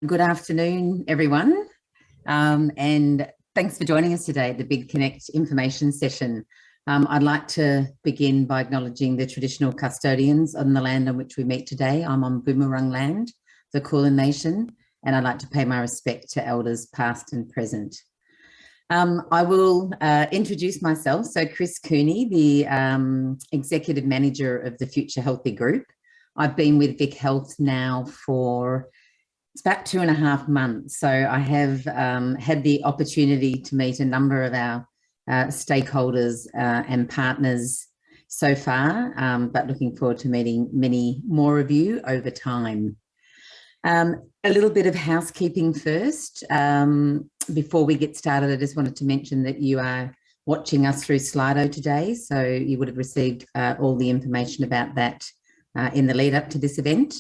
Good afternoon, everyone, and thanks for joining us today at the Big Connect information session. I'd like to begin by acknowledging the traditional custodians on the land on which we meet today. I'm on Boomerang land, the Kulin Nation, and I'd like to pay my respect to elders past and present. I will introduce myself. So Chris Cooney, the Executive Manager of the Future Healthy Group. I've been with VicHealth now for it's about 2.5 months. So I have had the opportunity to meet a number of our stakeholders and partners so far, but looking forward to meeting many more of you over time. A little bit of housekeeping first. Before we get started, I just wanted to mention that you are watching us through Slido today. So you would have received all the information about that in the lead up to this event.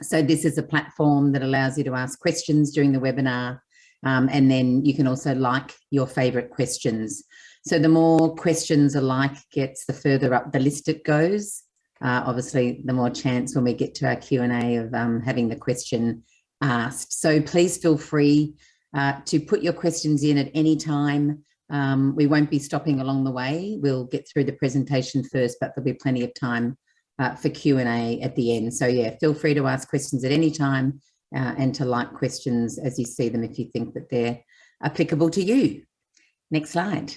So this is a platform that allows you to ask questions during the webinar, and then you can also like your favourite questions. So the more questions a like gets, the further up the list it goes. Obviously, the more chance when we get to our Q&A of having the question asked. So please feel free to put your questions in at any time. We won't be stopping along the way. We'll get through the presentation first, but there'll be plenty of time for Q&A at the end. So yeah, feel free to ask questions at any time and to like questions as you see them if you think that they're applicable to you. Next slide.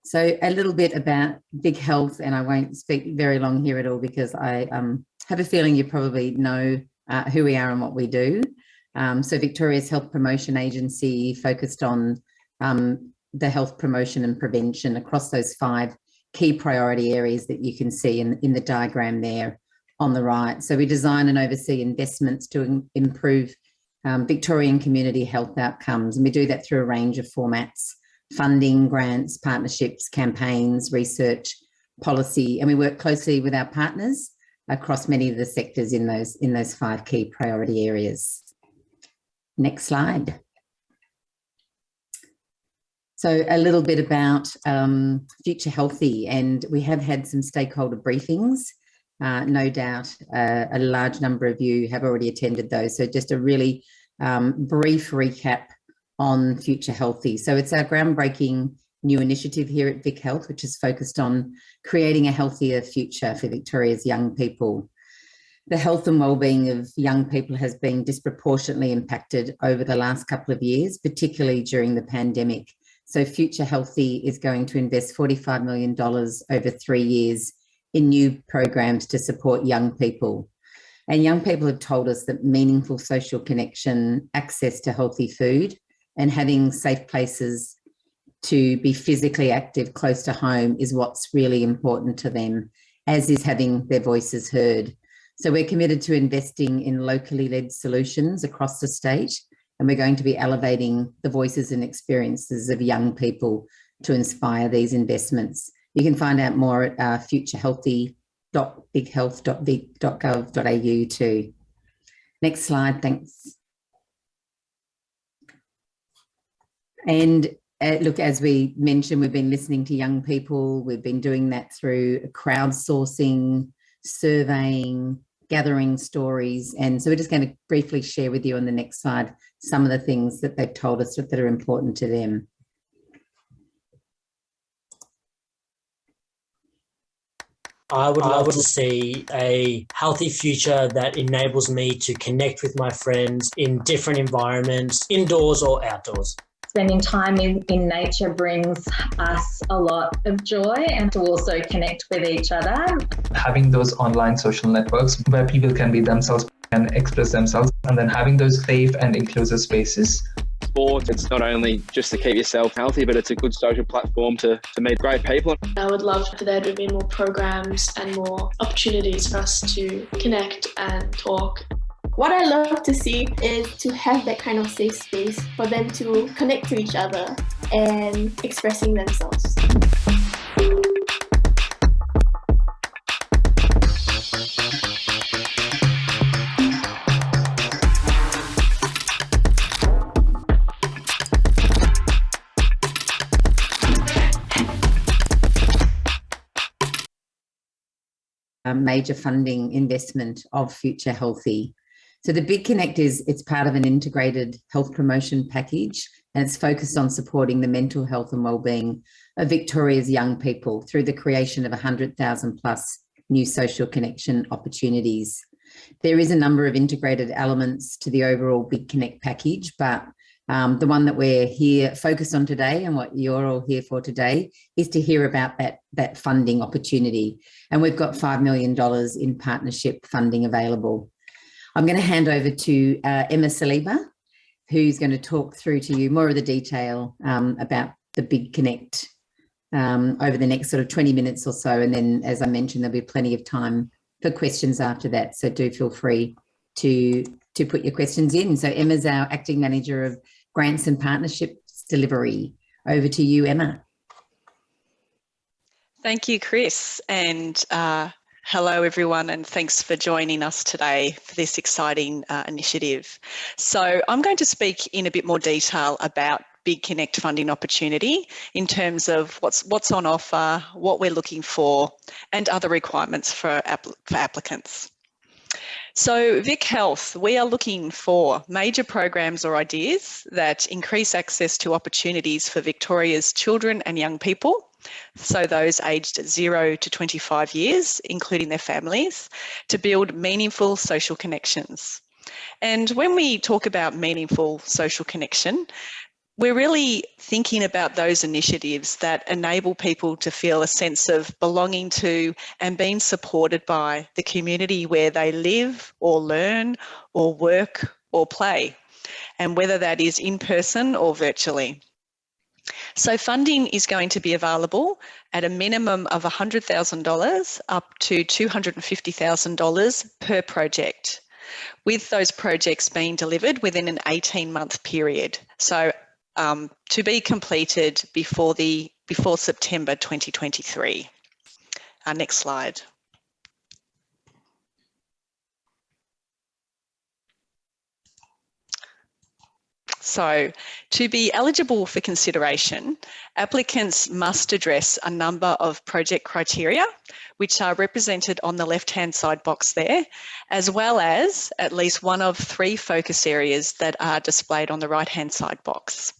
So a little bit about VicHealth, and I won't speak very long here at all because I have a feeling you probably know who we are and what we do. So Victoria's Health Promotion Agency focused on the health promotion and prevention across those 5 key priority areas that you can see in the diagram there on the right. So we design and oversee investments to improve Victorian community health outcomes, and we do that through a range of formats: funding, grants, partnerships, campaigns, research, policy, and we work closely with our partners across many of the sectors in those 5 key priority areas. Next slide. So a little bit about Future Healthy, and we have had some stakeholder briefings. No doubt a large number of you have already attended those. So just a really brief recap on Future Healthy. So it's our groundbreaking new initiative here at VicHealth, which is focused on creating a healthier future for Victoria's young people. The health and wellbeing of young people has been disproportionately impacted over the last couple of years, particularly during the pandemic. So Future Healthy is going to invest $45 million over 3 years in new programs to support young people. And young people have told us that meaningful social connection, access to healthy food, and having safe places to be physically active close to home is what's really important to them, as is having their voices heard. So we're committed to investing in locally led solutions across the state, and we're going to be elevating the voices and experiences of young people to inspire these investments. You can find out more at futurehealthy.vichealth.vic.gov.au too. Next slide, thanks. And look, as we mentioned, we've been listening to young people. We've been doing that through crowdsourcing, surveying, gathering stories. And so we're just going to briefly share with you on the next slide some of the things that they've told us that are important to them. I would love to see a healthy future that enables me to connect with my friends in different environments, indoors or outdoors. Spending time in nature brings us a lot of joy, and to also connect with each other. Having those online social networks where people can be themselves and express themselves, and then having those safe and inclusive spaces. Sport, it's not only just to keep yourself healthy, but it's a good social platform to meet great people. I would love for there to be more programs and more opportunities for us to connect and talk. What I love to see is to have that kind of safe space for them to connect to each other and expressing themselves. Major funding investment of Future Healthy. So the Big Connect it's part of an integrated health promotion package, and it's focused on supporting the mental health and wellbeing of Victoria's young people through the creation of 100,000 plus new social connection opportunities. There is a number of integrated elements to the overall Big Connect package, but the one that we're here focused on today and what you're all here for today is to hear about that funding opportunity. And we've got $5 million in partnership funding available. I'm going to hand over to Emma Saliba, who's going to talk through to you more of the detail about the Big Connect over the next sort of 20 minutes or so. And then, as I mentioned, there'll be plenty of time for questions after that. So do feel free to put your questions in. So Emma's our Acting Manager of Grants and Partnerships Delivery. Over to you, Emma. Thank you, Chris. And hello, everyone, and thanks for joining us today for this exciting initiative. So I'm going to speak in a bit more detail about Big Connect funding opportunity in terms of what's on offer, what we're looking for, and other requirements for applicants. So VicHealth, we are looking for major programs or ideas that increase access to opportunities for Victoria's children and young people, so those aged 0 to 25 years, including their families, to build meaningful social connections. And when we talk about meaningful social connection, we're really thinking about those initiatives that enable people to feel a sense of belonging to and being supported by the community where they live or learn or work or play, and whether that is in person or virtually. So funding is going to be available at a minimum of $100,000 up to $250,000 per project, with those projects being delivered within an 18-month period. So to be completed before September 2023. Next slide. So to be eligible for consideration, applicants must address a number of project criteria, which are represented on the left-hand side box there, as well as at least one of 3 focus areas that are displayed on the right-hand side box.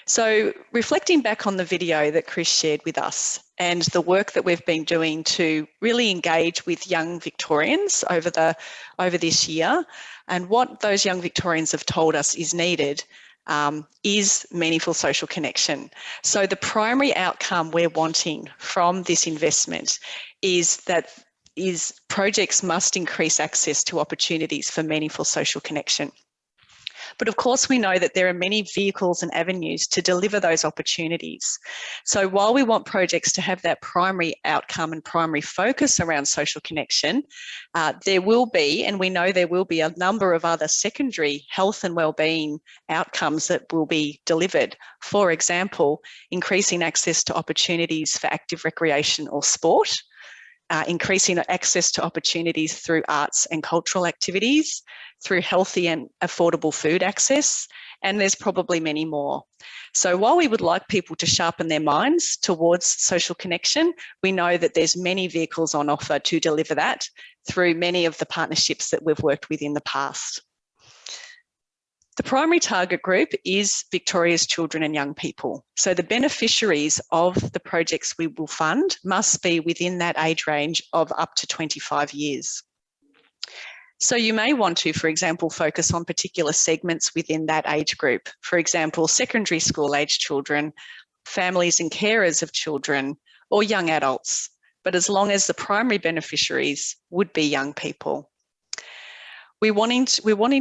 So reflecting back on the video that Chris shared with us and the work that we've been doing to really engage with young Victorians over this year, and what those young Victorians have told us is needed is meaningful social connection. So the primary outcome we're wanting from this investment is projects must increase access to opportunities for meaningful social connection. But of course, we know that there are many vehicles and avenues to deliver those opportunities. So while we want projects to have that primary outcome and primary focus around social connection, there will be, and we know there will be, a number of other secondary health and wellbeing outcomes that will be delivered. For example, increasing access to opportunities for active recreation or sport, increasing access to opportunities through arts and cultural activities, through healthy and affordable food access, and there's probably many more. So while we would like people to sharpen their minds towards social connection, we know that there's many vehicles on offer to deliver that through many of the partnerships that we've worked with in the past. The primary target group is Victoria's children and young people. So the beneficiaries of the projects we will fund must be within that age range of up to 25 years. So you may want to, for example, focus on particular segments within that age group. For example, secondary school age children, families and carers of children, or young adults. But as long as the primary beneficiaries would be young people. We're wanting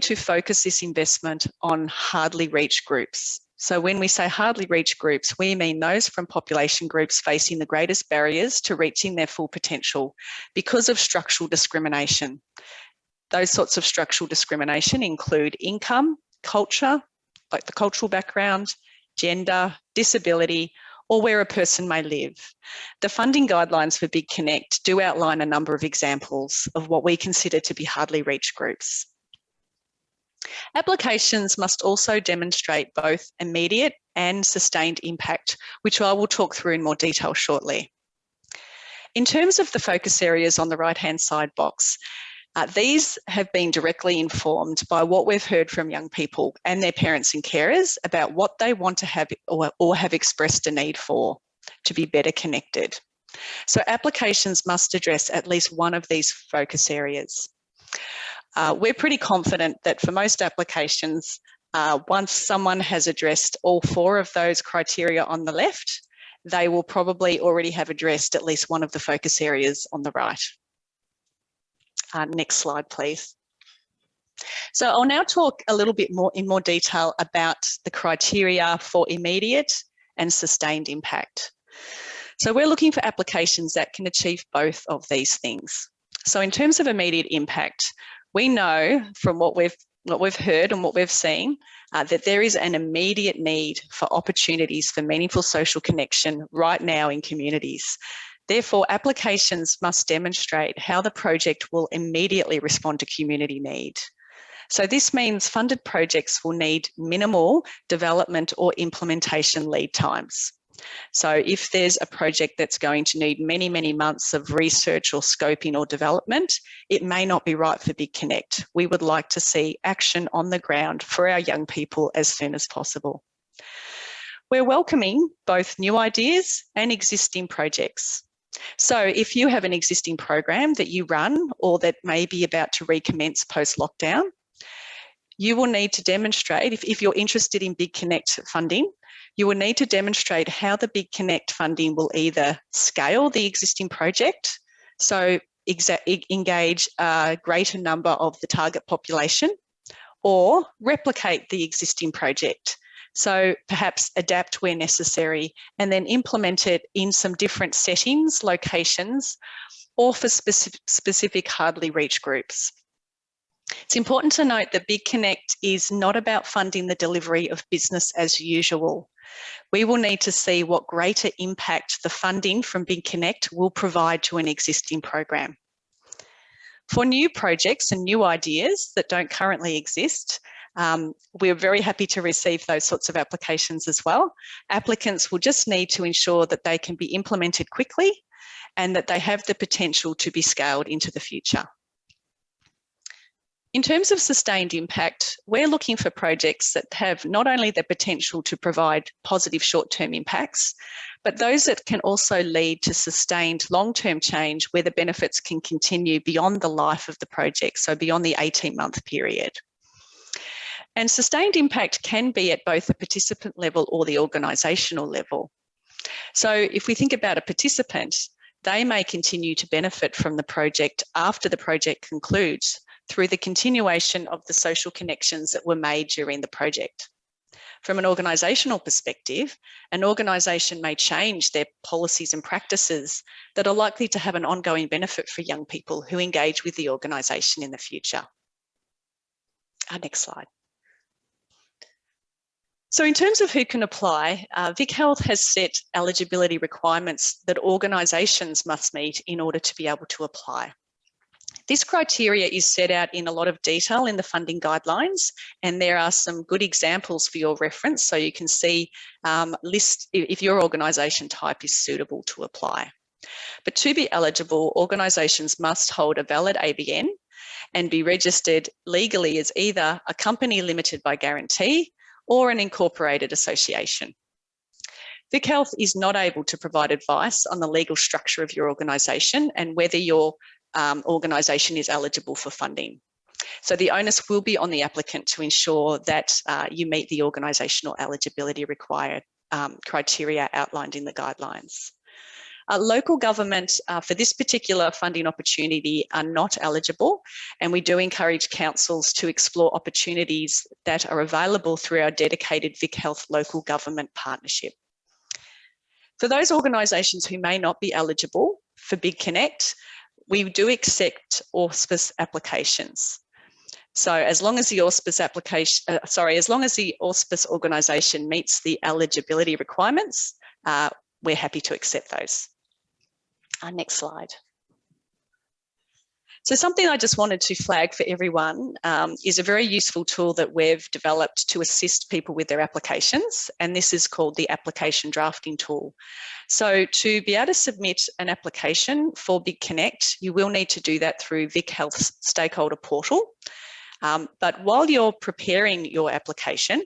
to focus this investment on hardly reached groups. So when we say hardly reached groups, we mean those from population groups facing the greatest barriers to reaching their full potential because of structural discrimination. Those sorts of structural discrimination include income, culture, like the cultural background, gender, disability, or where a person may live. The funding guidelines for Big Connect do outline a number of examples of what we consider to be hardly reached groups. Applications must also demonstrate both immediate and sustained impact, which I will talk through in more detail shortly. In terms of the focus areas on the right-hand side box, These have been directly informed by what we've heard from young people and their parents and carers about what they want to have or have expressed a need for to be better connected. So applications must address at least one of these focus areas. We're pretty confident that for most applications, once someone has addressed all 4 of those criteria on the left, they will probably already have addressed at least one of the focus areas on the right. Next slide, please. So I'll now talk a little bit more in more detail about the criteria for immediate and sustained impact. So we're looking for applications that can achieve both of these things. So in terms of immediate impact, we know from what we've heard and what we've seen that there is an immediate need for opportunities for meaningful social connection right now in communities. Therefore, applications must demonstrate how the project will immediately respond to community need. So this means funded projects will need minimal development or implementation lead times. So if there's a project that's going to need many, many months of research or scoping or development, it may not be right for Big Connect. We would like to see action on the ground for our young people as soon as possible. We're welcoming both new ideas and existing projects. So if you have an existing program that you run or that may be about to recommence post-lockdown, you will need to demonstrate, if you're interested in Big Connect funding, you will need to demonstrate how the Big Connect funding will either scale the existing project, so engage a greater number of the target population, or replicate the existing project. So perhaps adapt where necessary and then implement it in some different settings, locations, or for specific hardly reached groups. It's important to note that Big Connect is not about funding the delivery of business as usual. We will need to see what greater impact the funding from Big Connect will provide to an existing program. For new projects and new ideas that don't currently exist, we're very happy to receive those sorts of applications as well. Applicants will just need to ensure that they can be implemented quickly and that they have the potential to be scaled into the future. In terms of sustained impact, we're looking for projects that have not only the potential to provide positive short-term impacts, but those that can also lead to sustained long-term change where the benefits can continue beyond the life of the project, so beyond the 18-month period. And sustained impact can be at both the participant level or the organisational level. So if we think about a participant, they may continue to benefit from the project after the project concludes, through the continuation of the social connections that were made during the project. From an organisational perspective, an organisation may change their policies and practices that are likely to have an ongoing benefit for young people who engage with the organisation in the future. Next slide. So in terms of who can apply, VicHealth has set eligibility requirements that organisations must meet in order to be able to apply. This criteria is set out in a lot of detail in the funding guidelines, and there are some good examples for your reference so you can see list if your organisation type is suitable to apply. But to be eligible, organisations must hold a valid ABN and be registered legally as either a company limited by guarantee or an incorporated association. VicHealth is not able to provide advice on the legal structure of your organisation and whether your organisation is eligible for funding. So the onus will be on the applicant to ensure that you meet the organisational eligibility required criteria outlined in the guidelines. Local government for this particular funding opportunity are not eligible, and we do encourage councils to explore opportunities that are available through our dedicated VicHealth local government partnership. For those organisations who may not be eligible for Big Connect, we do accept auspice applications. So as long as the auspice application, as long as the auspice organisation meets the eligibility requirements, we're happy to accept those. Next slide. So something I just wanted to flag for everyone is a very useful tool that we've developed to assist people with their applications, and this is called the application drafting tool. So to be able to submit an application for Big Connect, you will need to do that through VicHealth's stakeholder portal. But while you're preparing your application,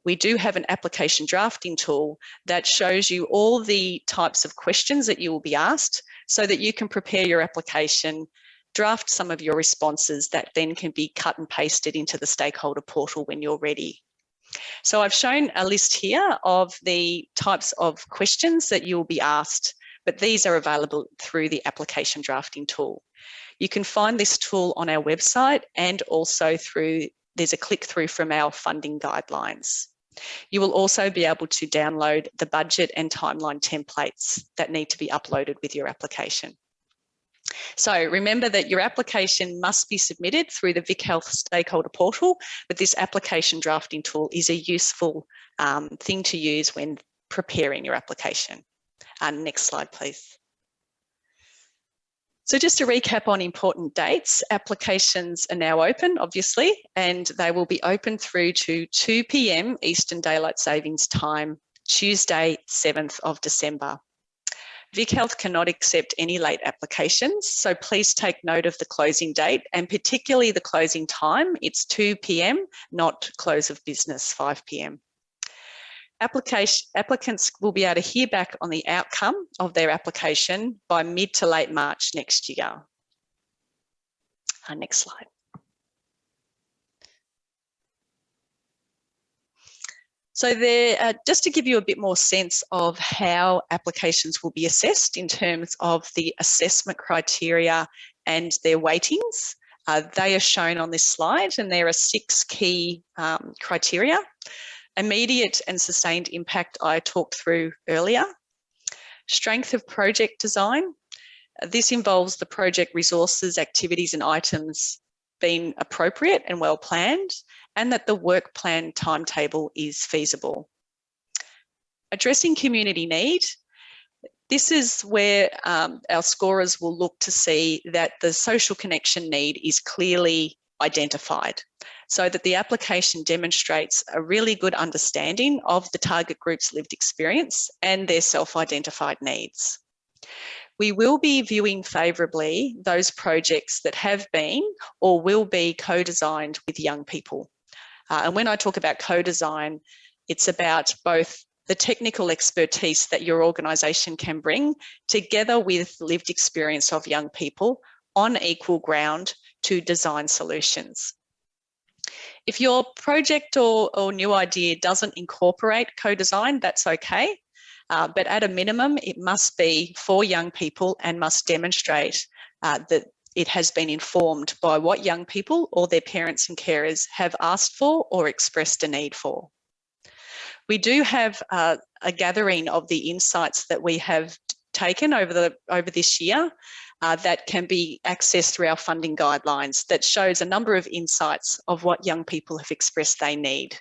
we do have an application drafting tool that shows you all the types of questions that you will be asked so that you can prepare your application, draft some of your responses that then can be cut and pasted into the stakeholder portal when you're ready. So I've shown a list here of the types of questions that you will be asked, but these are available through the application drafting tool. You can find this tool on our website and also there's a click through from our funding guidelines. You will also be able to download the budget and timeline templates that need to be uploaded with your application. So remember that your application must be submitted through the VicHealth stakeholder portal, but this application drafting tool is a useful thing to use when preparing your application. Next slide, please. So just to recap on important dates, applications are now open, obviously, and they will be open through to 2 p.m. Eastern Daylight Savings Time, Tuesday, 7th of December. VicHealth cannot accept any late applications, so please take note of the closing date and particularly the closing time. It's 2 p.m, not close of business, 5 p.m. Applicants will be able to hear back on the outcome of their application by mid to late March next year. Next slide. So there, just to give you a bit more sense of how applications will be assessed in terms of the assessment criteria and their weightings, they are shown on this slide, and there are 6 key criteria. Immediate and sustained impact I talked through earlier. Strength of project design. This involves the project resources, activities and items being appropriate and well planned, and that the work plan timetable is feasible. Addressing community need. This is where our scorers will look to see that the social connection need is clearly identified, so that the application demonstrates a really good understanding of the target group's lived experience and their self-identified needs. We will be viewing favourably those projects that have been or will be co-designed with young people. And when I talk about co-design, it's about both the technical expertise that your organisation can bring together with lived experience of young people on equal ground to design solutions. If your project or new idea doesn't incorporate co-design, that's okay. But at a minimum, it must be for young people and must demonstrate that it has been informed by what young people or their parents and carers have asked for or expressed a need for. We do have a gathering of the insights that we have taken over this year that can be accessed through our funding guidelines that shows a number of insights of what young people have expressed they need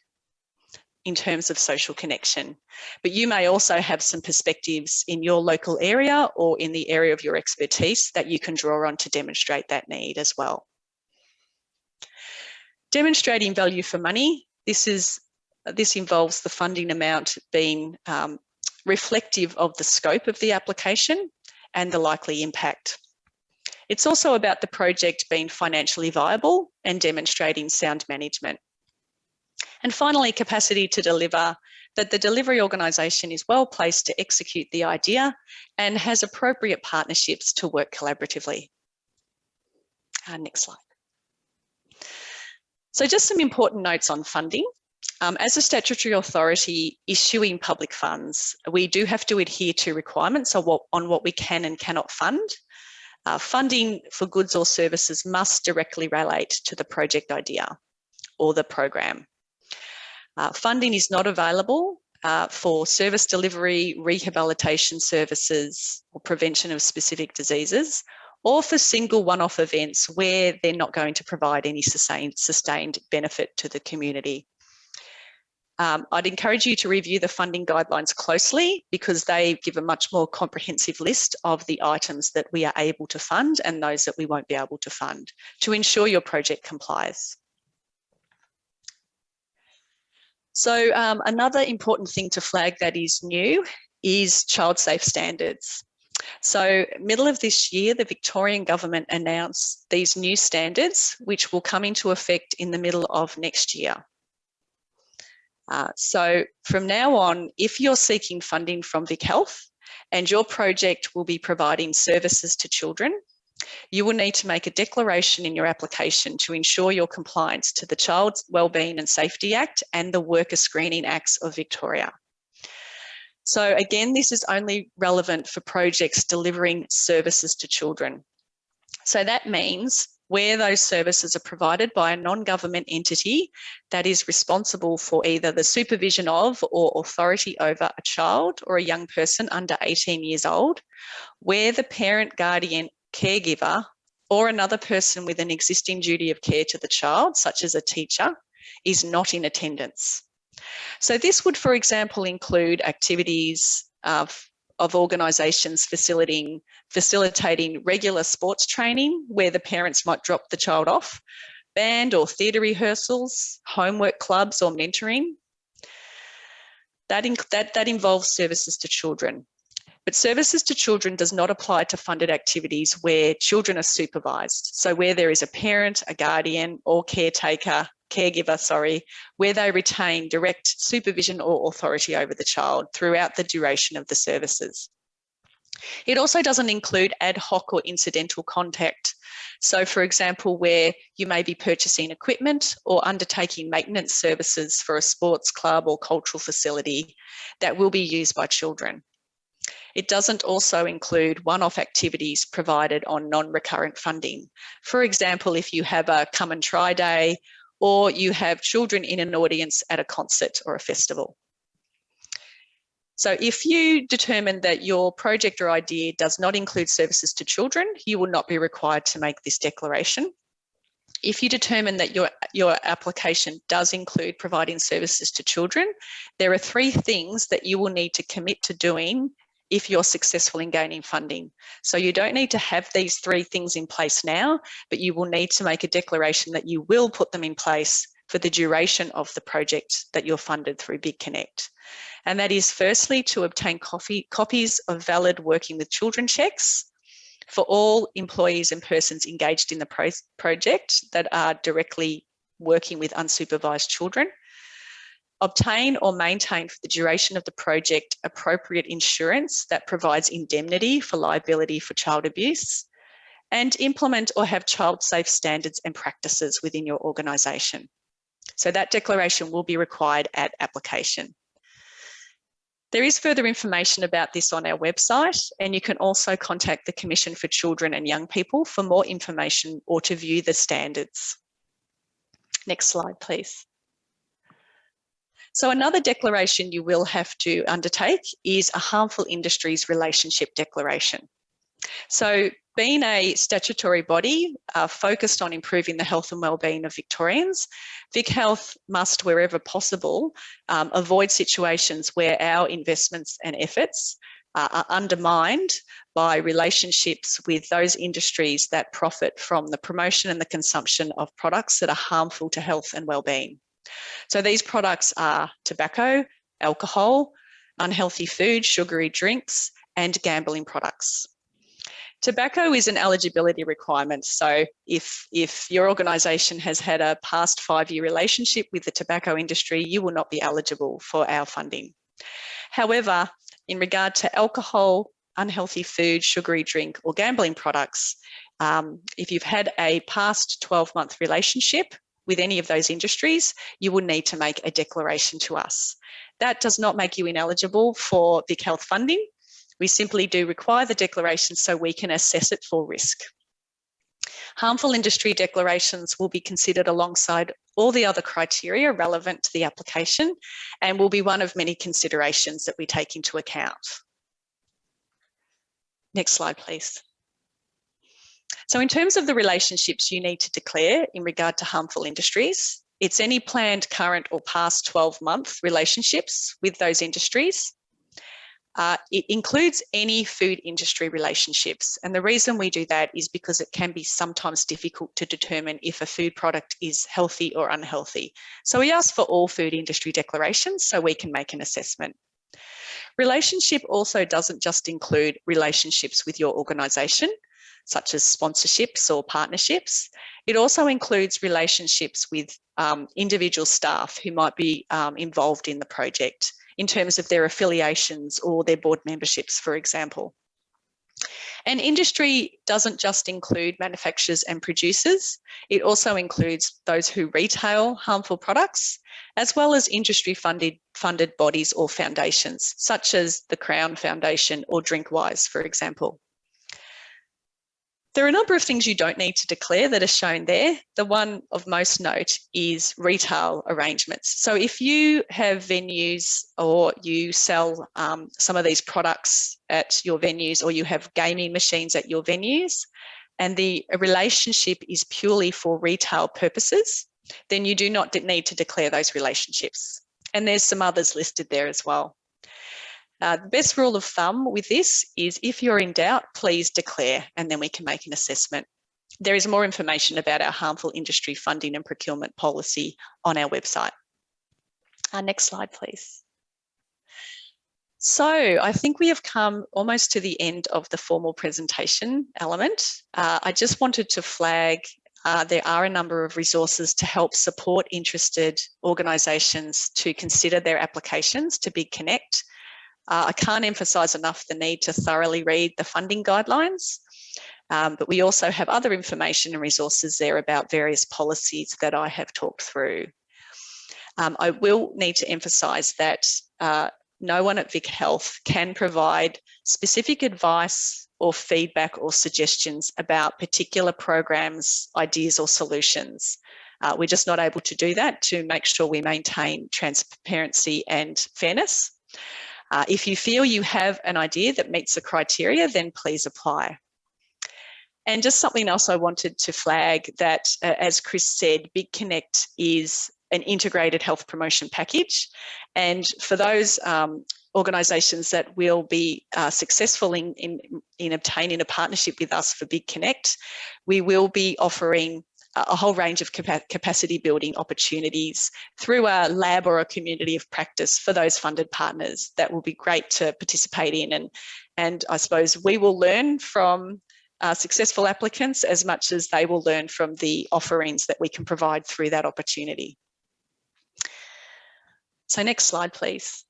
in terms of social connection. But you may also have some perspectives in your local area or in the area of your expertise that you can draw on to demonstrate that need as well. Demonstrating value for money. This involves the funding amount being reflective of the scope of the application and the likely impact. It's also about the project being financially viable and demonstrating sound management. And finally, capacity to deliver, that the delivery organisation is well placed to execute the idea and has appropriate partnerships to work collaboratively. Next slide. So just some important notes on funding. As a statutory authority issuing public funds, we do have to adhere to requirements on what we can and cannot fund. Funding for goods or services must directly relate to the project idea or the program. Funding is not available for service delivery, rehabilitation services or prevention of specific diseases, or for single one-off events where they're not going to provide any sustained benefit to the community. I'd encourage you to review the funding guidelines closely because they give a much more comprehensive list of the items that we are able to fund and those that we won't be able to fund to ensure your project complies. So another important thing to flag that is new is child safe standards. So middle of this year, the Victorian government announced these new standards, which will come into effect in the middle of next year. So from now on, if you're seeking funding from VicHealth and your project will be providing services to children, you will need to make a declaration in your application to ensure your compliance to the Child Wellbeing and Safety Act and the Worker Screening Acts of Victoria. So again, this is only relevant for projects delivering services to children. So that means where those services are provided by a non-government entity that is responsible for either the supervision of or authority over a child or a young person under 18 years old, where the parent, guardian, caregiver, or another person with an existing duty of care to the child, such as a teacher, is not in attendance. So this would, for example, include activities of organisations facilitating regular sports training where the parents might drop the child off, band or theatre rehearsals, homework clubs or mentoring. That involves services to children. But services to children does not apply to funded activities where children are supervised. So where there is a parent, a guardian or caregiver, where they retain direct supervision or authority over the child throughout the duration of the services. It also doesn't include ad hoc or incidental contact. So for example, where you may be purchasing equipment or undertaking maintenance services for a sports club or cultural facility that will be used by children. It doesn't also include one-off activities provided on non-recurrent funding. For example, if you have a come and try day or you have children in an audience at a concert or a festival. So if you determine that your project or idea does not include services to children, you will not be required to make this declaration. If you determine that your application does include providing services to children, there are 3 things that you will need to commit to doing if you're successful in gaining funding. So you don't need to have these 3 things in place now, but you will need to make a declaration that you will put them in place for the duration of the project that you're funded through VicConnect. And that is firstly to obtain copies of valid working with children checks for all employees and persons engaged in the project that are directly working with unsupervised children. Obtain or maintain for the duration of the project appropriate insurance that provides indemnity for liability for child abuse, and implement or have child safe standards and practices within your organisation. So that declaration will be required at application. There is further information about this on our website, and you can also contact the Commission for Children and Young People for more information or to view the standards. Next slide, please. So another declaration you will have to undertake is a harmful industries relationship declaration. So being a statutory body focused on improving the health and wellbeing of Victorians, VicHealth must, wherever possible, avoid situations where our investments and efforts are undermined by relationships with those industries that profit from the promotion and the consumption of products that are harmful to health and wellbeing. So these products are tobacco, alcohol, unhealthy food, sugary drinks, and gambling products. Tobacco is an eligibility requirement. So if your organisation has had a past 5-year relationship with the tobacco industry, you will not be eligible for our funding. However, in regard to alcohol, unhealthy food, sugary drink, or gambling products, if you've had a past 12-month relationship with any of those industries, you will need to make a declaration to us. That does not make you ineligible for VicHealth funding. We simply do require the declaration so we can assess it for risk. Harmful industry declarations will be considered alongside all the other criteria relevant to the application and will be one of many considerations that we take into account. Next slide, please. So in terms of the relationships you need to declare in regard to harmful industries, It's any planned, current or past 12-month relationships with those industries. It includes any food industry relationships. And the reason we do that is because it can be sometimes difficult to determine if a food product is healthy or unhealthy. So we ask for all food industry declarations so we can make an assessment. Relationship also doesn't just include relationships with your organisation, such as sponsorships or partnerships. It also includes relationships with individual staff who might be involved in the project in terms of their affiliations or their board memberships, for example. And industry doesn't just include manufacturers and producers. It also includes those who retail harmful products, as well as industry funded bodies or foundations, such as the Crown Foundation or Drinkwise, for example. There are a number of things you don't need to declare that are shown there. The one of most note is retail arrangements. So if you have venues or you sell some of these products at your venues, or you have gaming machines at your venues, and the relationship is purely for retail purposes, then you do not need to declare those relationships. And there's some others listed there as well. The best rule of thumb with this is if you're in doubt, please declare, and then we can make an assessment. There is more information about our harmful industry funding and procurement policy on our website. Next slide, please. So I think we have come almost to the end of the formal presentation element. I just wanted to flag there are a number of resources to help support interested organisations to consider their applications to Big Connect. I can't emphasise enough the need to thoroughly read the funding guidelines, but we also have other information and resources there about various policies that I have talked through. I will need to emphasise that no one at VicHealth can provide specific advice or feedback or suggestions about particular programs, ideas or solutions. We're just not able to do that to make sure we maintain transparency and fairness. If you feel you have an idea that meets the criteria, then please apply. And just something else I wanted to flag that, as Chris said, Big Connect is an integrated health promotion package. And for those organisations that will be successful in obtaining a partnership with us for Big Connect, we will be offering a whole range of capacity building opportunities through a lab or a community of practice for those funded partners. That will be great to participate in. And I suppose we will learn from successful applicants as much as they will learn from the offerings that we can provide through that opportunity. So next slide, please.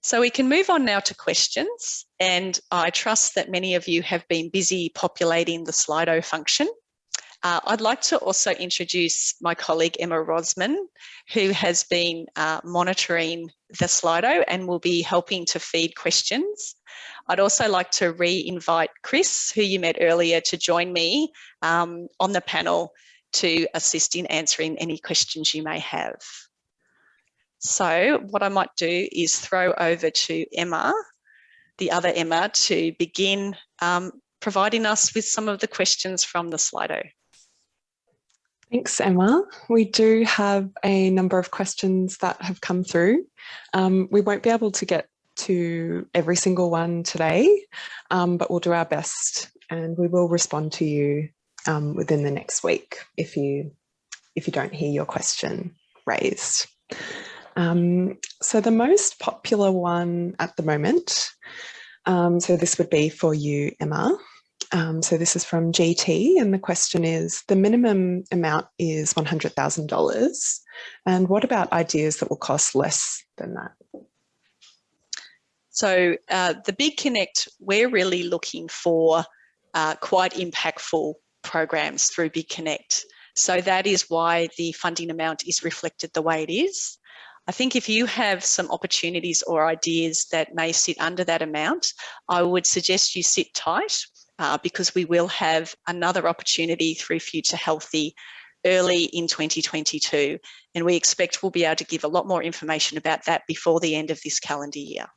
So we can move on now to questions, and I trust that many of you have been busy populating the Slido function. I'd like to also introduce my colleague Emma Rosman, who has been monitoring the Slido and will be helping to feed questions. I'd also like to re-invite Chris, who you met earlier, to join me on the panel to assist in answering any questions you may have. So what I might do is throw over to Emma, the other Emma, to begin providing us with some of the questions from the Slido. Thanks, Emma. We do have a number of questions that have come through. We won't be able to get to every single one today, but we'll do our best and we will respond to you within the next week if you don't hear your question raised. So the most popular one at the moment, so this would be for you, Emma. So this is from GT, and the question is, the minimum amount is $100,000. And what about ideas that will cost less than that? So the Big Connect, we're really looking for quite impactful programs through Big Connect. So that is why the funding amount is reflected the way it is. I think if you have some opportunities or ideas that may sit under that amount, I would suggest you sit tight because we will have another opportunity through Future Healthy early in 2022. And we expect we'll be able to give a lot more information about that before the end of this calendar year.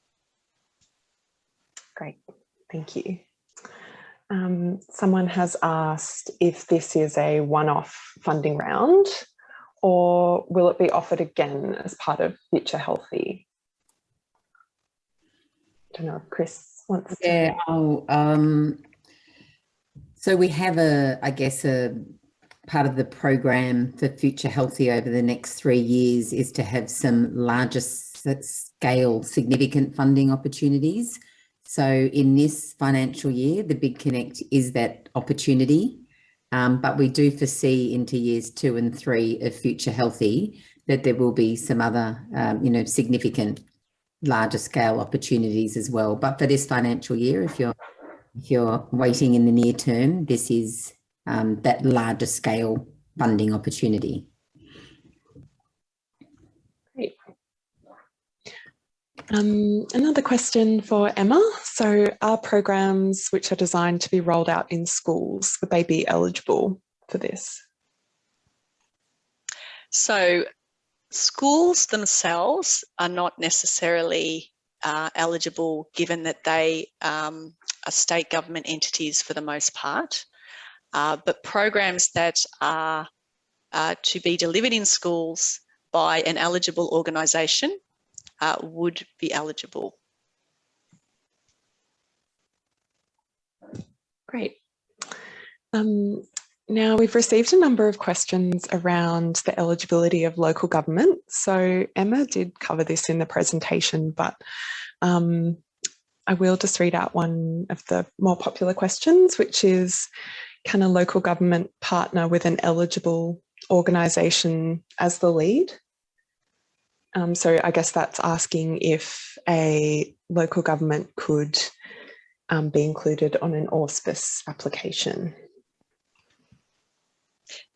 Great, thank you. Someone has asked if this is a one-off funding round or will it be offered again as part of Future Healthy? I don't know if Chris wants to. Yeah, so we have I guess a part of the program for Future Healthy over the next 3 years is to have some larger scale significant funding opportunities. So in this financial year, the Big Connect is that opportunity. But we do foresee into years 2 and 3 of Future Healthy that there will be some other, significant larger scale opportunities as well. But for this financial year, if you're waiting in the near term, this is that larger scale funding opportunity. Great. Another question for Emma. So are programs which are designed to be rolled out in schools, would they be eligible for this? So schools themselves are not necessarily eligible, given that they are state government entities for the most part. But programs that are to be delivered in schools by an eligible organisation would be eligible. Great. Now we've received a number of questions around the eligibility of local government. So Emma did cover this in the presentation, but I will just read out one of the more popular questions, which is, can a local government partner with an eligible organisation as the lead? So I guess that's asking if a local government could be included on an auspice application.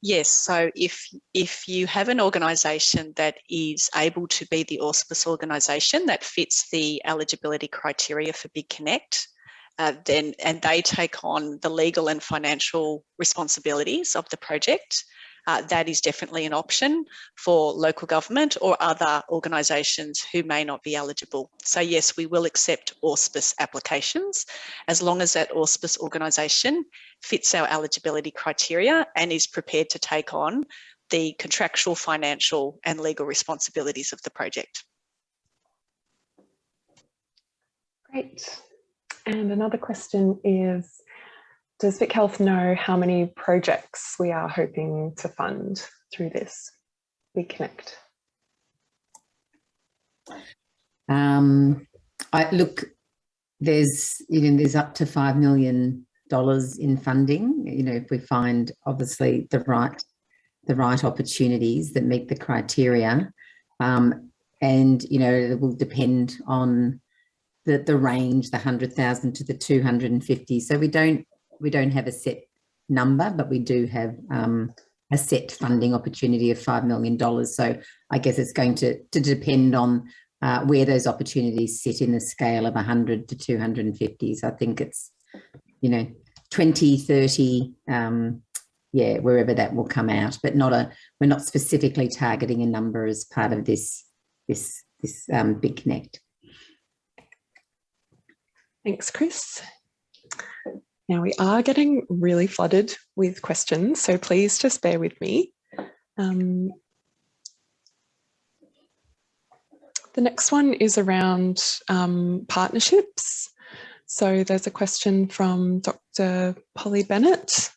Yes, so if you have an organisation that is able to be the auspice organisation that fits the eligibility criteria for Big Connect, and they take on the legal and financial responsibilities of the project, that is definitely an option for local government or other organisations who may not be eligible. So yes, we will accept auspice applications as long as that auspice organisation fits our eligibility criteria and is prepared to take on the contractual, financial and legal responsibilities of the project. Great. And another question is, does VicHealth know how many projects we are hoping to fund through this Big Connect? Look, there's up to $5 million in funding. If we find obviously the right opportunities that meet the criteria, and it will depend on the range, the 100,000 to the 250. So we don't have a set number, but we do have a set funding opportunity of $5 million. So I guess it's going to depend on where those opportunities sit in the scale of 100 to 250. So I think it's, 20, 30, wherever that will come out, but we're not specifically targeting a number as part of this Big Connect. Thanks, Chris. Now we are getting really flooded with questions, so please just bear with me. The next one is around partnerships. So there's a question from Dr. Polly Bennett.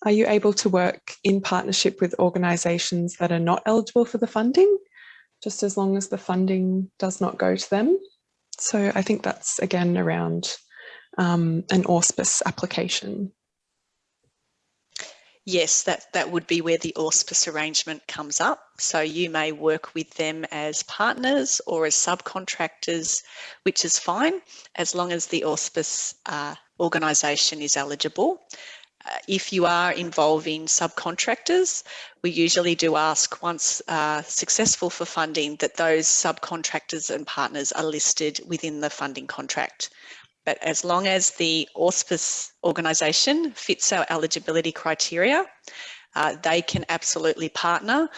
Are you able to work in partnership with organisations that are not eligible for the funding, just as long as the funding does not go to them? So I think that's again around an auspice application. Yes, that would be where the auspice arrangement comes up. So you may work with them as partners or as subcontractors, which is fine, as long as the auspice organisation is eligible. If you are involving subcontractors, we usually do ask, once successful for funding, that those subcontractors and partners are listed within the funding contract. But as long as the auspice organisation fits our eligibility criteria, they can absolutely partner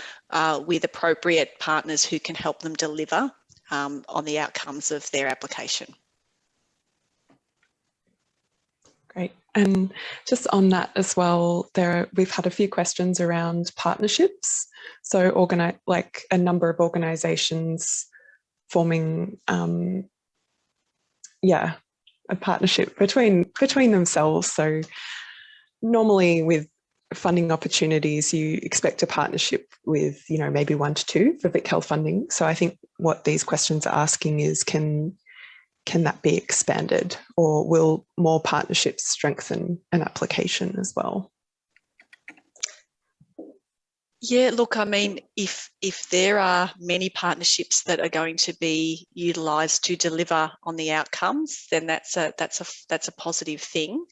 with appropriate partners who can help them deliver on the outcomes of their application. Great. And just on that as well, we've had a few questions around partnerships. So like a number of organisations forming, a partnership between themselves. So normally with funding opportunities, you expect a partnership with, maybe 1 to 2 for VicHealth funding. So I think what these questions are asking is, can that be expanded, or will more partnerships strengthen an application as well? Yeah, look, I mean, if there are many partnerships that are going to be utilised to deliver on the outcomes, then that's a positive thing.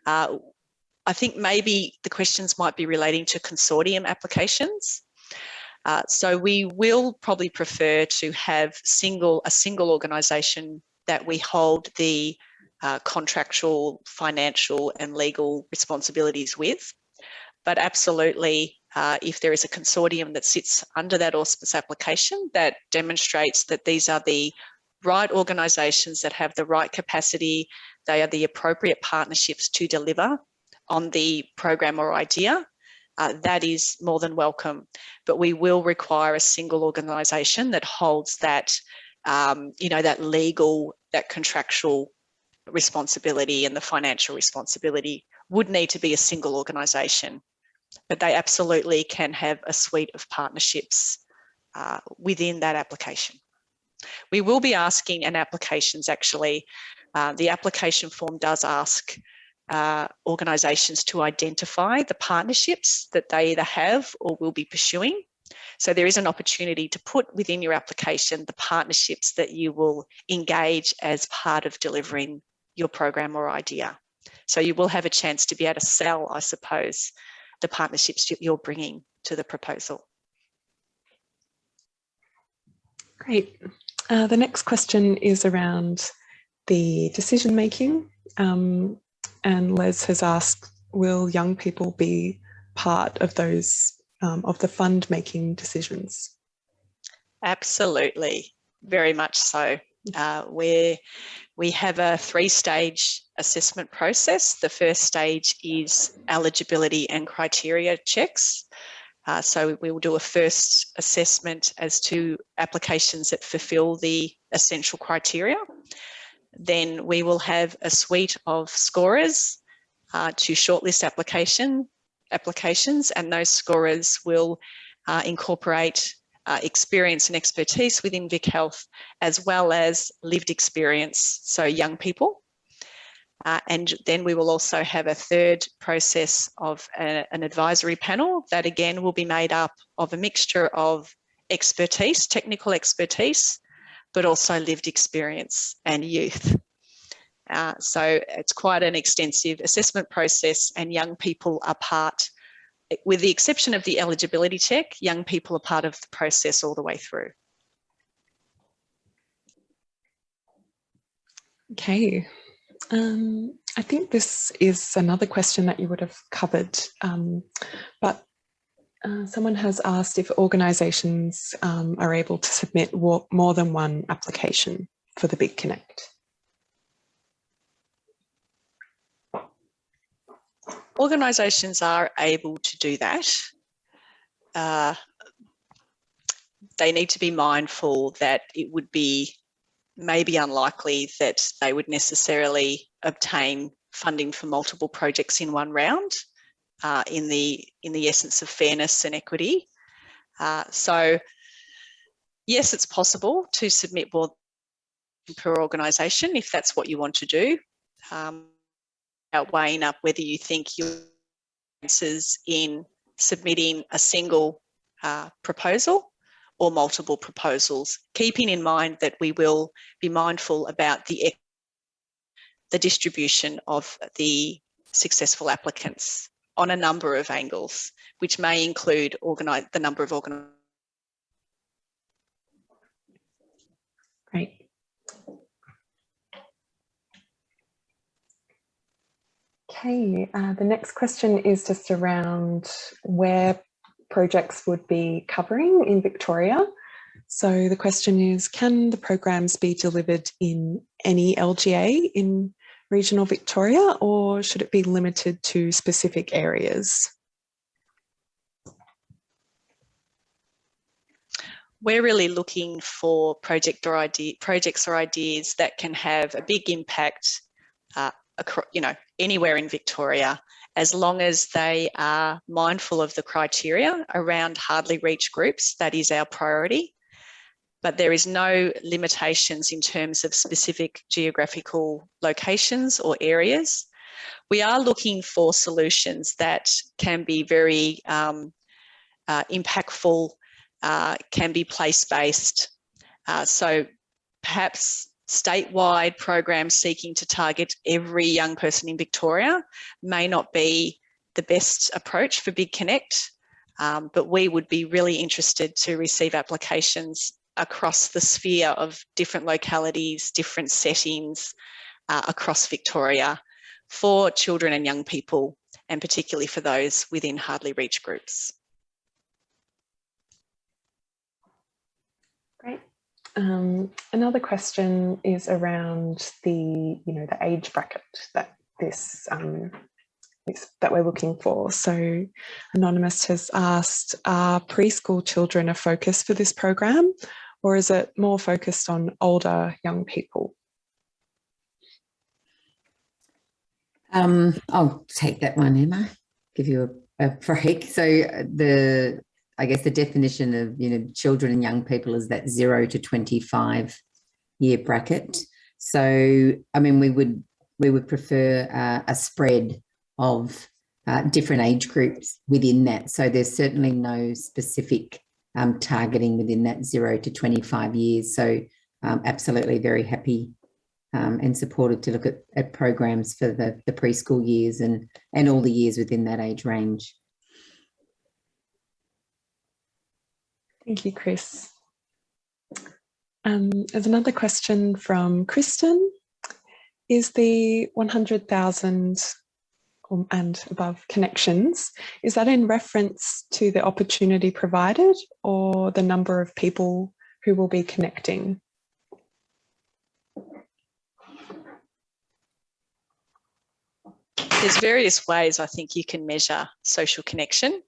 I think maybe the questions might be relating to consortium applications. So we will probably prefer to have a single organisation that we hold the contractual, financial and legal responsibilities with. But absolutely, if there is a consortium that sits under that auspice application that demonstrates that these are the right organisations that have the right capacity, they are the appropriate partnerships to deliver on the program or idea, that is more than welcome. But we will require a single organisation that holds that, that legal, that contractual responsibility, and the financial responsibility would need to be a single organisation. But they absolutely can have a suite of partnerships within that application. We will be asking, and applications actually, the application form does ask organisations to identify the partnerships that they either have or will be pursuing. So there is an opportunity to put within your application the partnerships that you will engage as part of delivering your program or idea. So you will have a chance to be able to sell, I suppose, the partnerships you're bringing to the proposal. Great. The next question is around the decision making. And Les has asked, will young people be part of those, of the fund making decisions? Absolutely, very much so. We have a 3-stage assessment process. The first stage is eligibility and criteria checks. So we will do a first assessment as to applications that fulfil the essential criteria. Then we will have a suite of scorers to shortlist applications, and those scorers will incorporate experience and expertise within VicHealth, as well as lived experience, so young people. And then we will also have a third process of an advisory panel that again will be made up of a mixture of expertise, technical expertise, but also lived experience and youth. So it's quite an extensive assessment process, and young people are part, with the exception of the eligibility check, young people are part of the process all the way through. Okay. I think this is another question that you would have covered, but someone has asked if organisations are able to submit more than one application for the Big Connect. Organisations are able to do that. They need to be mindful that it would be maybe unlikely that they would necessarily obtain funding for multiple projects in one round, in the essence of fairness and equity. So yes, it's possible to submit more per organisation if that's what you want to do. Weighing up whether you think your chances in submitting a single proposal or multiple proposals, keeping in mind that we will be mindful about the distribution of the successful applicants on a number of angles, which may include the number of organisations. Great. Okay, the next question is just around where projects would be covering in Victoria. So the question is, can the programs be delivered in any LGA in regional Victoria, or should it be limited to specific areas? We're really looking for projects or ideas that can have a big impact across, anywhere in Victoria, as long as they are mindful of the criteria around hardly reached groups. That is our priority. But there is no limitations in terms of specific geographical locations or areas. We are looking for solutions that can be very impactful, can be place-based. So perhaps statewide programs seeking to target every young person in Victoria may not be the best approach for Big Connect, but we would be really interested to receive applications across the sphere of different localities, different settings across Victoria for children and young people, and particularly for those within hardly reached groups. Great. Another question is around the age bracket that that we're looking for. So Anonymous has asked, are preschool children a focus for this program, or is it more focused on older young people? I'll take that one, Emma. Give you a break. So I guess the definition of children and young people is that 0 to 25 year bracket. So I mean, we would prefer a spread of different age groups within that. So there's certainly no specific targeting within that 0 to 25 years. So absolutely very happy and supported to look at programs for the preschool years and all the years within that age range. Thank you, Chris. There's another question from Kristen. Is the 100,000 and above connections, is that in reference to the opportunity provided or the number of people who will be connecting? There's various ways I think you can measure social connection.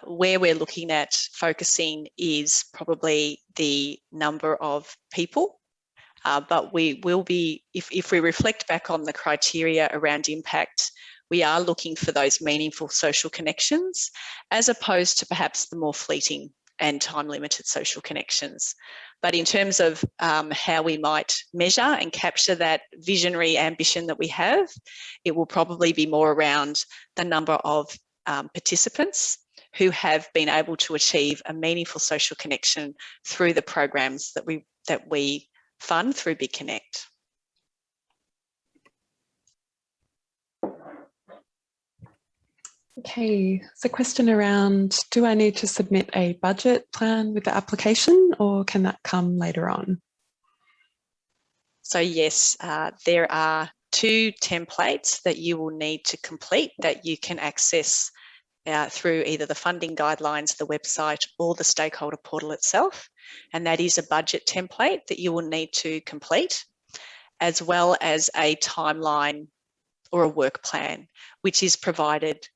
Where we're looking at focusing is probably the number of people, but we will be, if we reflect back on the criteria around impact, we are looking for those meaningful social connections as opposed to perhaps the more fleeting and time-limited social connections. But in terms of how we might measure and capture that visionary ambition that we have, it will probably be more around the number of participants who have been able to achieve a meaningful social connection through the programs that we fund through Big Connect. Okay, so question around, do I need to submit a budget plan with the application, or can that come later on? So yes, there are 2 templates that you will need to complete that you can access through either the funding guidelines, the website, or the stakeholder portal itself. And that is a budget template that you will need to complete, as well as a timeline or a work plan, which is provided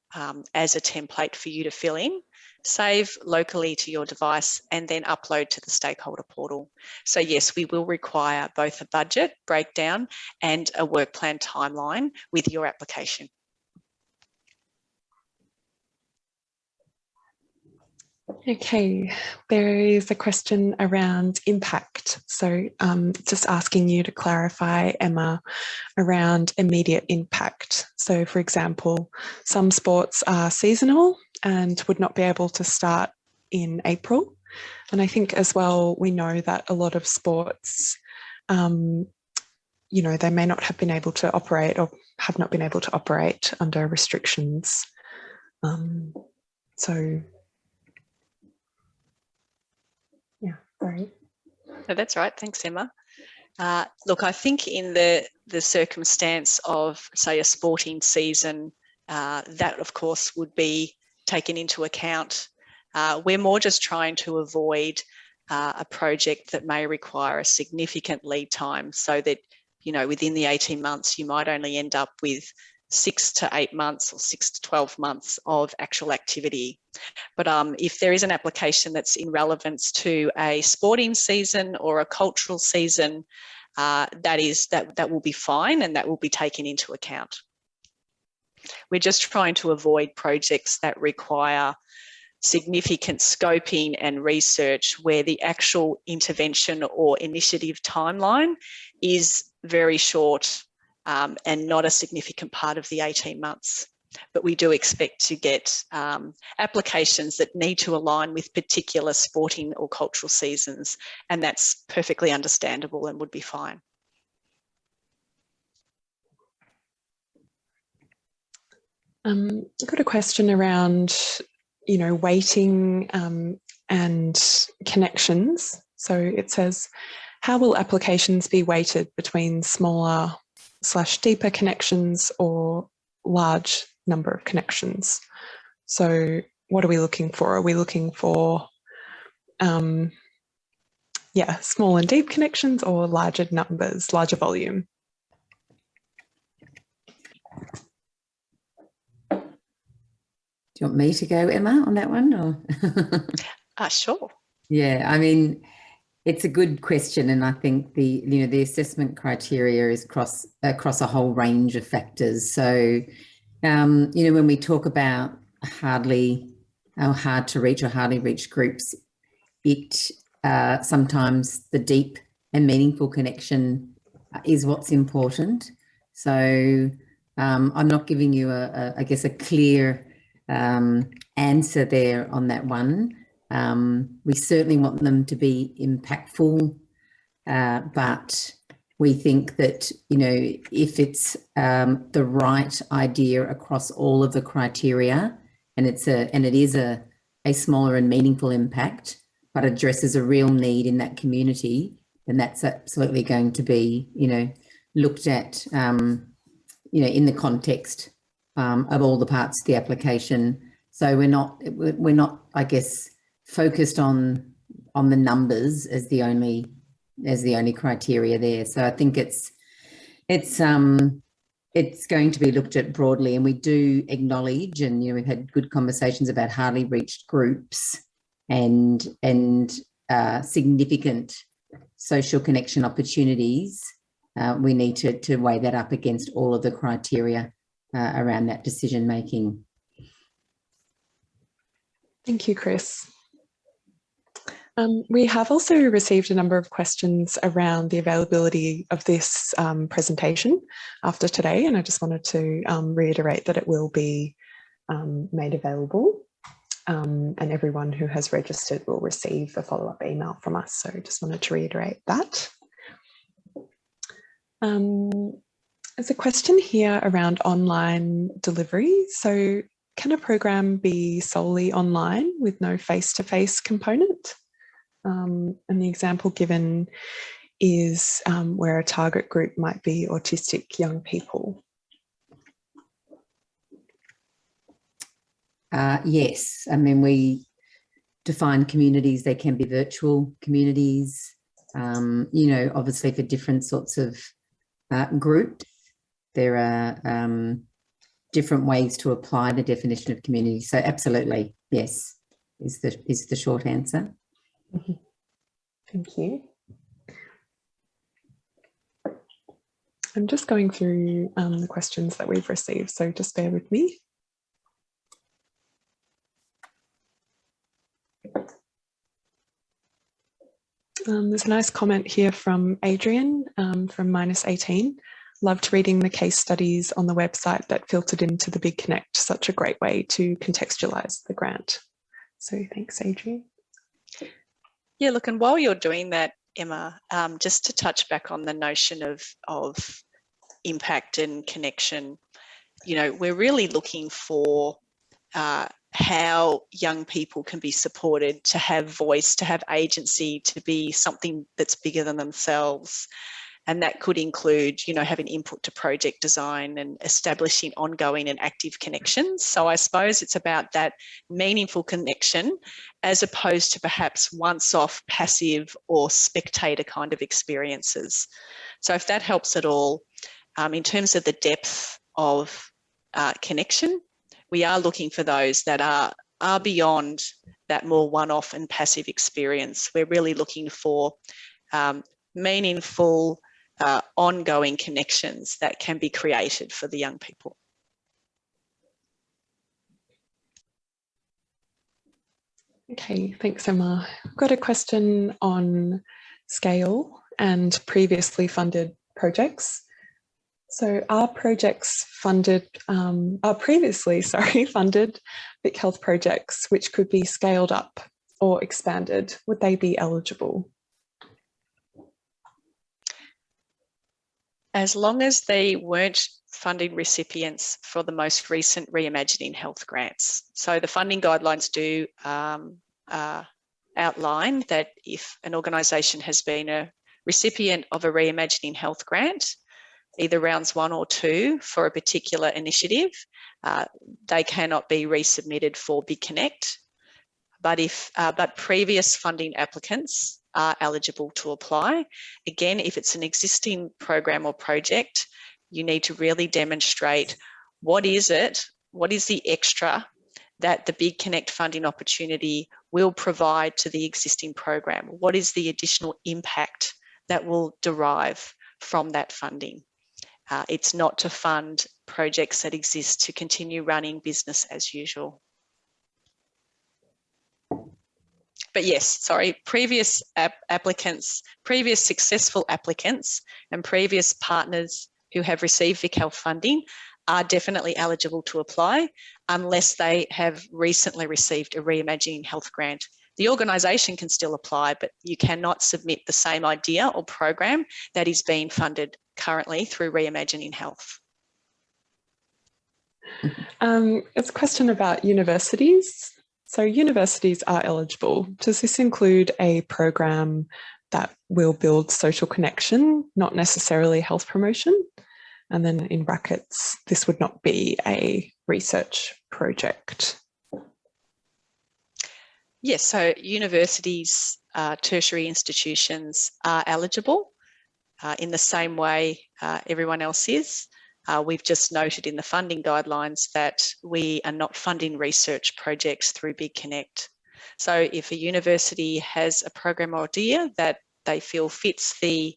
as a template for you to fill in, save locally to your device, and then upload to the stakeholder portal. So yes, we will require both a budget breakdown and a work plan timeline with your application. Okay, there is a question around impact. So just asking you to clarify, Emma, around immediate impact. So for example, some sports are seasonal and would not be able to start in April. And I think as well, we know that a lot of sports, they may not have been able to operate or have not been able to operate under restrictions. Sorry. No, that's right. Thanks, Emma. Look, I think in the circumstance of, say, a sporting season, that, of course, would be taken into account. We're more just trying to avoid a project that may require a significant lead time so that within the 18 months, you might only end up with 6 to 8 months or 6 to 12 months of actual activity. But if there is an application that's in relevance to a sporting season or a cultural season, that will be fine, and that will be taken into account. We're just trying to avoid projects that require significant scoping and research where the actual intervention or initiative timeline is very short and not a significant part of the 18 months. But we do expect to get applications that need to align with particular sporting or cultural seasons, and that's perfectly understandable and would be fine. I've got a question around, weighting and connections. So it says, how will applications be weighted between smaller/deeper connections or large number of connections? So what are we looking for? Are we looking for, small and deep connections, or larger numbers, larger volume? Do you want me to go, Emma, on that one? Or? Sure. Yeah, I mean, it's a good question, and I think the assessment criteria is across a whole range of factors. So, when we talk about hard to reach or hardly reached groups, it sometimes the deep and meaningful connection is what's important. So, I'm not giving you I guess a clear answer there on that one. We certainly want them to be impactful, but we think that, if it's the right idea across all of the criteria, and it is a smaller and meaningful impact, but addresses a real need in that community, then that's absolutely going to be, looked at, in the context of all the parts of the application. So we're not, I guess, focused on the numbers as the only criteria there. So I think it's going to be looked at broadly, and we do acknowledge, and we've had good conversations about hardly reached groups and significant social connection opportunities. We need to weigh that up against all of the criteria around that decision making. Thank you, Chris. We have also received a number of questions around the availability of this presentation after today, and I just wanted to reiterate that it will be made available, and everyone who has registered will receive a follow-up email from us. So just wanted to reiterate that. There's a question here around online delivery. So can a program be solely online with no face-to-face component? And the example given is where a target group might be autistic young people. Yes, I mean, we define communities. They can be virtual communities, obviously for different sorts of groups. There are different ways to apply the definition of community. So absolutely, yes, is the short answer. Mm-hmm. Thank you. I'm just going through the questions that we've received, so just bear with me. There's a nice comment here from Adrian from -18. Loved reading the case studies on the website that filtered into the Big Connect. Such a great way to contextualise the grant. So thanks, Adrian. Yeah, look, and while you're doing that, Emma, just to touch back on the notion of impact and connection, we're really looking for how young people can be supported to have voice, to have agency, to be something that's bigger than themselves. And that could include, having input to project design and establishing ongoing and active connections. So I suppose it's about that meaningful connection as opposed to perhaps once-off passive or spectator kind of experiences. So if that helps at all, in terms of the depth of connection, we are looking for those that are beyond that more one-off and passive experience. We're really looking for meaningful, ongoing connections that can be created for the young people. Okay, thanks, Emma. I've got a question on scale and previously funded projects. So are projects funded, previously funded VicHealth projects which could be scaled up or expanded? Would they be eligible? As long as they weren't funding recipients for the most recent Reimagining Health grants. So the funding guidelines do outline that if an organisation has been a recipient of a Reimagining Health grant, either rounds 1 or 2 for a particular initiative, they cannot be resubmitted for Big Connect. But previous funding applicants are eligible to apply. Again, if it's an existing program or project, you need to really demonstrate what is the extra that the Big Connect funding opportunity will provide to the existing program? What is the additional impact that will derive from that funding? It's not to fund projects that exist to continue running business as usual. But yes, sorry, previous applicants, previous successful applicants and previous partners who have received VicHealth funding are definitely eligible to apply unless they have recently received a Reimagining Health grant. The organisation can still apply, but you cannot submit the same idea or program that is being funded currently through Reimagining Health. It's a question about universities. So universities are eligible. Does this include a program that will build social connection, not necessarily health promotion? And then in brackets, this would not be a research project. Yes, so universities, tertiary institutions are eligible in the same way everyone else is. We've just noted in the funding guidelines that we are not funding research projects through Big Connect. So if a university has a program or idea that they feel fits the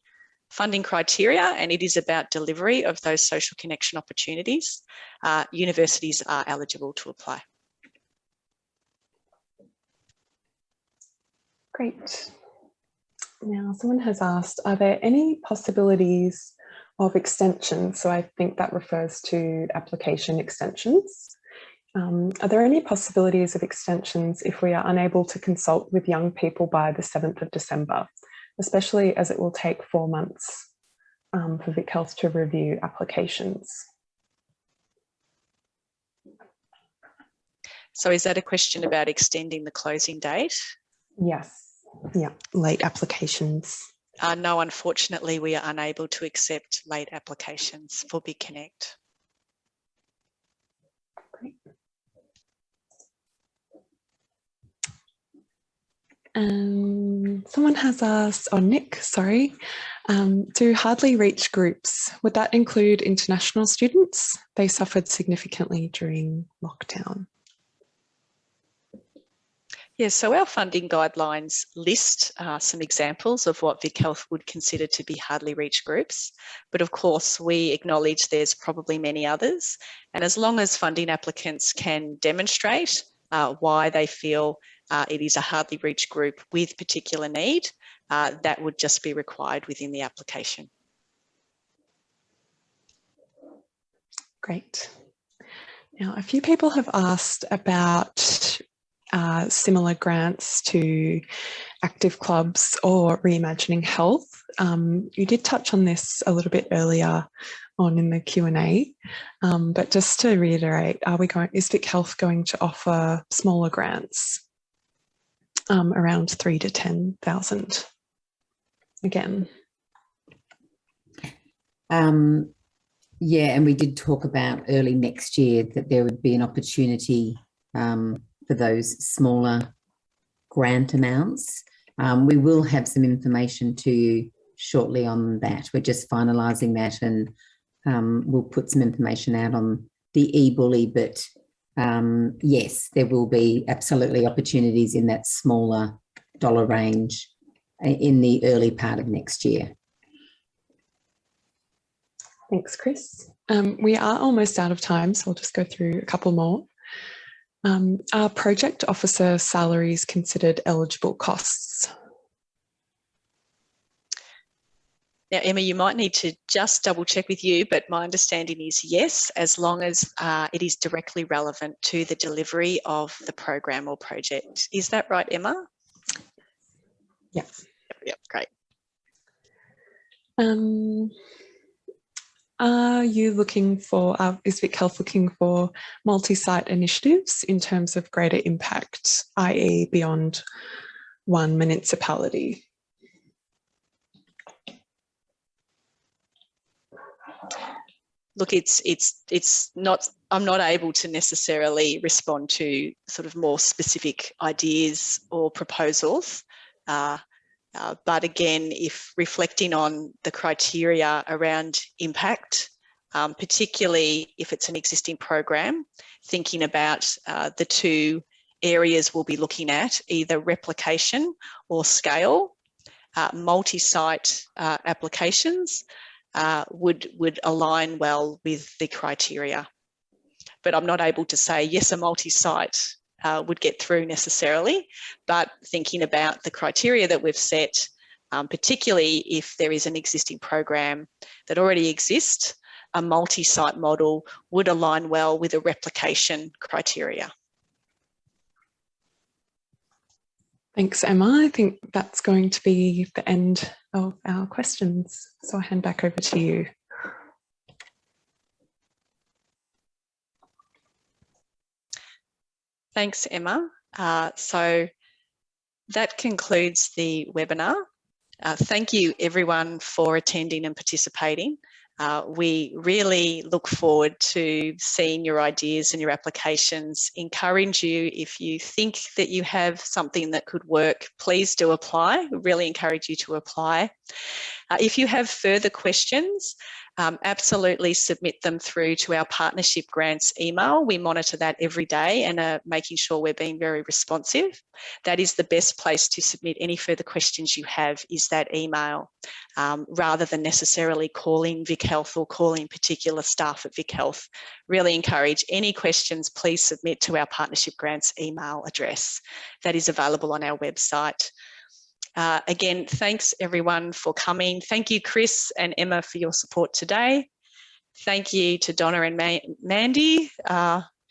funding criteria and it is about delivery of those social connection opportunities, universities are eligible to apply. Great. Now, someone has asked, are there any possibilities of extension? So I think that refers to application extensions. Are there any possibilities of extensions if we are unable to consult with young people by the 7th of December, especially as it will take 4 months for VicHealth to review applications? So is that a question about extending the closing date? Yes. Yeah, late applications. No, unfortunately, we are unable to accept late applications for Big Connect. Great. Someone has asked, Nick, sorry, do hardly reach groups, would that include international students? They suffered significantly during lockdown. Yes, so our funding guidelines list some examples of what VicHealth would consider to be hardly reached groups. But of course, we acknowledge there's probably many others. And as long as funding applicants can demonstrate why they feel it is a hardly reached group with particular need, that would just be required within the application. Great. Now, a few people have asked about similar grants to active clubs or Reimagining Health. You did touch on this a little bit earlier on in the Q&A, but just to reiterate, is VicHealth going to offer smaller grants around 3,000 to 10,000 again? Yeah, and we did talk about early next year that there would be an opportunity for those smaller grant amounts. We will have some information to you shortly on that. We're just finalising that, and we'll put some information out on the e-bully, but yes, there will be absolutely opportunities in that smaller dollar range in the early part of next year. Thanks, Chris. We are almost out of time, so I'll just go through a couple more. Are project officer salaries considered eligible costs? Now, Emma, you might need to just double check with you, but my understanding is yes, as long as it is directly relevant to the delivery of the program or project. Is that right, Emma? Yes. Yep, great. Are you looking for, is VicHealth looking for multi-site initiatives in terms of greater impact, i.e. beyond one municipality? Look, it's not, I'm not able to necessarily respond to sort of more specific ideas or proposals. But again, if reflecting on the criteria around impact, particularly if it's an existing program, thinking about the two areas we'll be looking at, either replication or scale, multi-site applications would align well with the criteria. But I'm not able to say, yes, a multi-site would get through necessarily, but thinking about the criteria that we've set, particularly if there is an existing program that already exists, a multi-site model would align well with a replication criteria. Thanks, Emma. I think that's going to be the end of our questions. So I'll hand back over to you. Thanks, Emma. So that concludes the webinar. Thank you everyone for attending and participating. We really look forward to seeing your ideas and your applications. Encourage you, if you think that you have something that could work, please do apply. We really encourage you to apply. If you have further questions, absolutely submit them through to our partnership grants email. We monitor that every day and are making sure we're being very responsive. That is the best place to submit any further questions you have, is that email, rather than necessarily calling VicHealth or calling particular staff at VicHealth. Really encourage any questions, please submit to our partnership grants email address. That is available on our website. Again, thanks everyone for coming. Thank you, Chris and Emma, for your support today. Thank you to Donna and Mandy,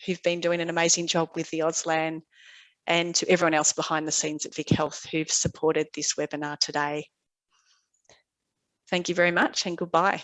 who've been doing an amazing job with the Auslan, and to everyone else behind the scenes at VicHealth who've supported this webinar today. Thank you very much and goodbye.